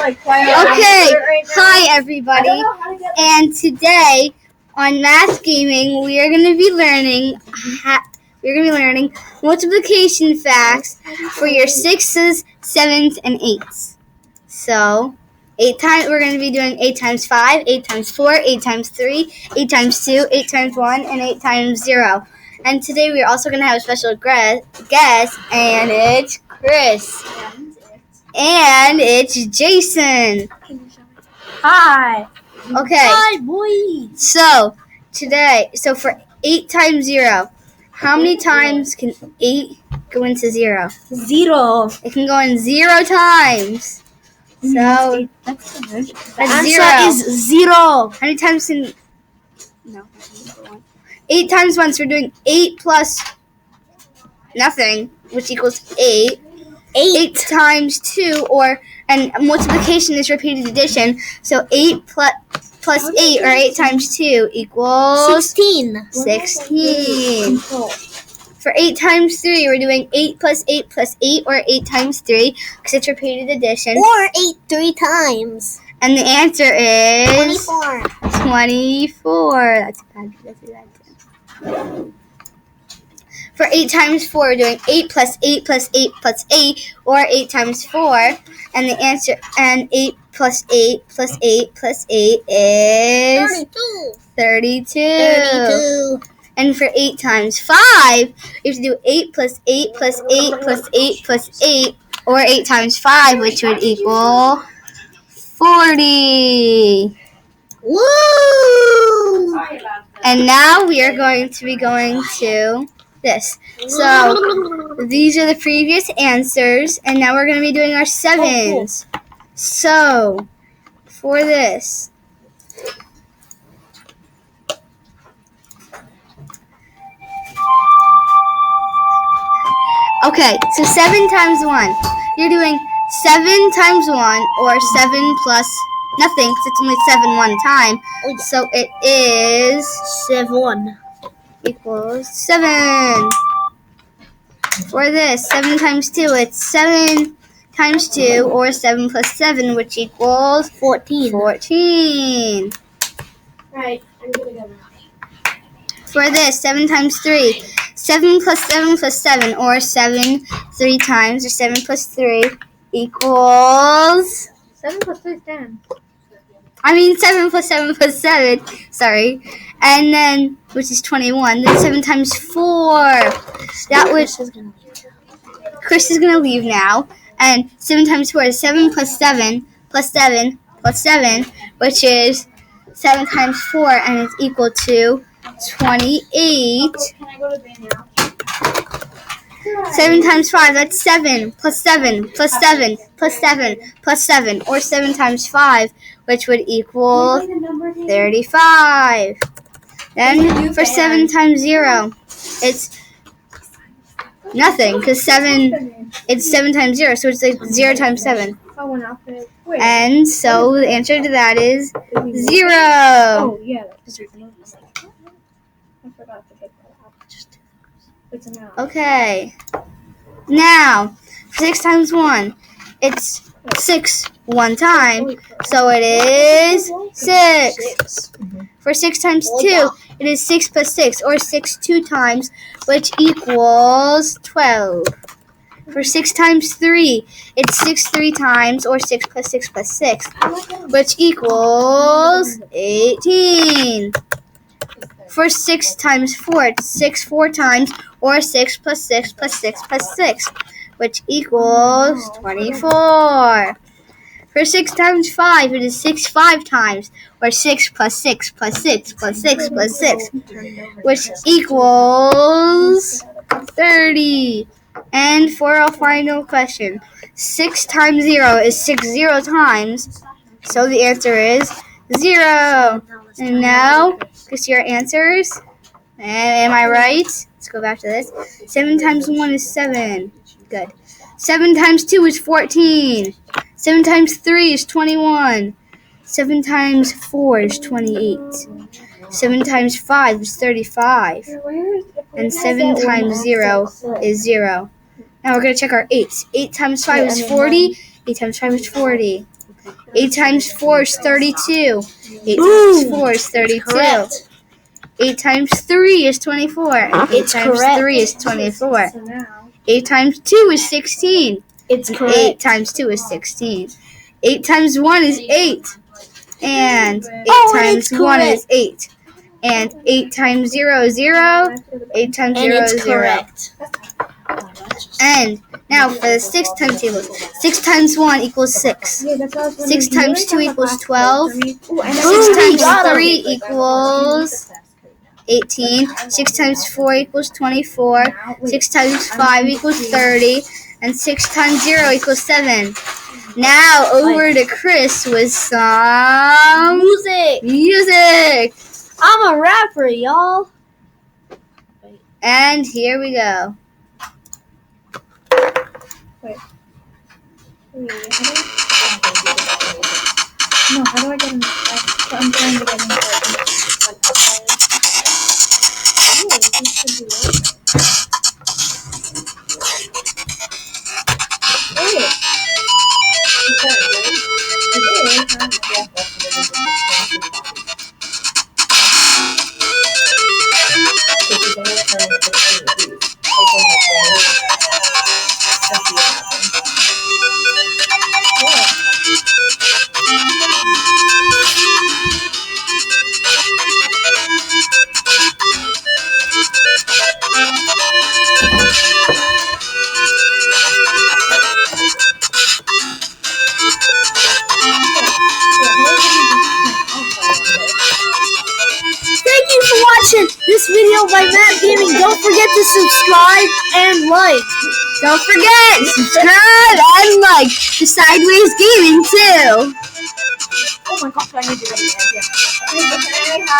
Okay, hi everybody, and today on Math Gaming we are going to be learning multiplication facts for your 6s, 7s, and 8s. So, 8 times we're going to be doing 8 times 5, 8 times 4, 8 times 3, 8 times 2, 8 times 1, and 8 times 0. And today we're also going to have a special guest, and it's Chris. And it's Jason. Hi. Okay. Hi, boys. So for 8 times 0, how many times can 8 go into 0? 0. It can go in 0 times. So That's the answer is 0. How many times can... No. 8 times 1, so we're doing 8 plus nothing, which equals 8. 8 times 2, and multiplication is repeated addition. So 8 plus 8, or 8 times 2, equals 16. For 8 times 3, we're doing 8 plus 8 plus 8, or 8 times 3, because it's repeated addition. Or 8 3 times. And the answer is 24. 24. That's bad. For 8 times 4, we're doing 8 plus 8 plus 8 plus 8, or 8 times 4. And the answer, 8 plus 8 plus 8 plus 8 is 32. And for 8 times 5, we have to do 8 plus 8 plus 8 plus 8 plus 8, or 8 times 5, which would equal 40. Woo! And now we are going to be going to this. So these are the previous answers, and now we're going to be doing our 7s. So for this, okay, so 7 times 1. You're doing 7 times 1, or 7 plus nothing, because it's only 7 one time. Oh, yeah. So it is 7 equals 7. For this, 7 times 2, it's 7 times 2, or 7 plus 7, which equals 14. 14. Right, I'm gonna go now. For this, 7 times 3, 7 plus 7 plus 7, or 7 3 times, or 7 plus 3 equals... 7 plus 3 is 10. 7 plus 7 plus 7, sorry. And then, which is 21. Then 7 times 4. Chris is going to leave now. And 7 times 4 is 7 plus 7 plus 7 plus 7, which is 7 times 4, and it's equal to 28. Can I go to bed now? 7 times 5, that's 7 plus 7 plus 7 plus 7 plus 7, or 7 times 5, which would equal 35. Then for 7 times 0, it's nothing, because it's 7 times 0, so it's like 0 times 7. And so the answer to that is 0. Oh, yeah. I forgot to take that out. It's an hour. Okay. Now, 6 times 1, it's 6 one time, so it is 6. For 6 times 2, it is 6 plus 6, or 6 2 times, which equals 12. For 6 times 3, it's 6 3 times, or 6 plus 6 plus 6, which equals 18. For 6 times 4, it's 6 4 times, or 6 plus 6 plus 6 plus 6, which equals 24. For 6 times 5, it is 6 5 times, or 6 plus 6 plus 6 plus 6 plus 6, which equals 30. And for our final question, 6 times 0 is 6 0 times, so the answer is 0. And now, guess your answers. And am I right? Let's go back to this. 7 times 1 is 7. Good. 7 times 2 is 14. 7 times 3 is 21. 7 times 4 is 28. 7 times 5 is 35. And 7 times 0 is 0. Now we're going to check our 8s. 8 times 5 is 40. 8 times 5 is 40. 8 times 4 is 32. 8 times 4 is 32. Correct. 8 times 3 is 24. 8 It's times correct. 3 is 24. So now. 8 times 2 is 16. It's 8 correct. times 2 is 16. 8 times 1 is 8. And 8 Oh, times it's 1 is correct. 8. And 8 times 0 is 0. 8 times And 0 it's is 0. correct. And now for the 6 timetable. 6 times 1 equals 6. Yeah, that's what I was 6 times 2 equals 12. 6 Ooh, we got times 'em. 3 equals 18. 6 times 4 equals 24. 6 times 5 equals 30. And 6 times 0 equals 7. Now over to Chris with some Music. music. I'm a rapper, y'all. And here we go. No, how do I get in? I'm trying to get in. This should be it. Thank you for watching this video by Matt Gaming. Don't forget to subscribe and like. Don't forget, subscribe and like the Sideways Gaming too. Oh my gosh, I need to do that again. Yeah.